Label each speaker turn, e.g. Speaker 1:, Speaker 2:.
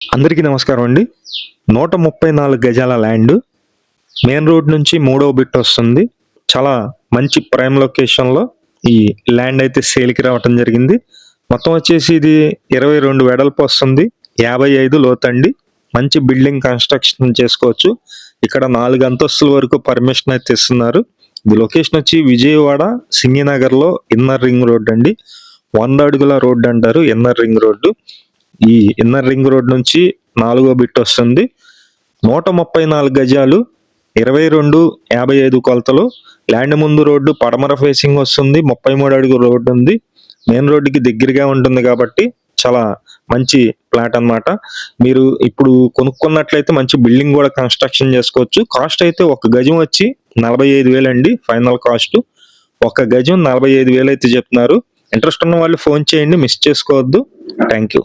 Speaker 1: అందరికీ నమస్కారం అండి. 134 గజాల ల్యాండ్ మెయిన్ రోడ్ నుంచి మూడవ బిట్ వస్తుంది. చాలా మంచి ప్రైమ్ లొకేషన్‌లో ఈ ల్యాండ్ అయితే సేల్‌కి రావటం జరిగింది. మొత్తం వచ్చేసి ఇది 22 వెడల్పు వస్తుంది. 55 లోతండి. మంచి బిల్డింగ్ కన్‌స్ట్రక్షన్ చేసుకోవచ్చు. ఇక్కడ 4 అంతస్తుల వరకు పర్మిషన్ అయితే ఇస్తున్నారు. ఇది లొకేషన్ వచ్చి విజయవాడ సింగినగర్‌లో ఇన్నర్ రింగ్ రోడ్ అండి. 100 అడుగుల రోడ్ అంటారు ఇన్నర్ రింగ్ రోడ్డు. ఈ ఇన్నర్ రింగ్ రోడ్ నుంచి 4వ బిట్ వస్తుంది. 134 గజాలు 22:55 కొలతలు. ల్యాండ్ ముందు రోడ్డు పడమర ఫేసింగ్ వస్తుంది. 33 అడుగుల రోడ్డు ఉంది. మెయిన్ రోడ్డుకి దగ్గరగా ఉంటుంది కాబట్టి చాలా మంచి ప్లాట్ అన్నమాట. మీరు ఇప్పుడు కొనుక్కున్నట్లయితే మంచి బిల్డింగ్ కూడా కన్‌స్ట్రక్షన్ చేసుకోవచ్చు. కాస్ట్ అయితే ఒక గజం వచ్చి 45,000 అండి ఫైనల్ కాస్ట్. ఒక గజం 45,000 అయితే చెప్తున్నారు. ఇంట్రెస్ట్ ఉన్న వాళ్ళు ఫోన్ చేయండి. మిస్ చేసుకోవద్దు. Thank you.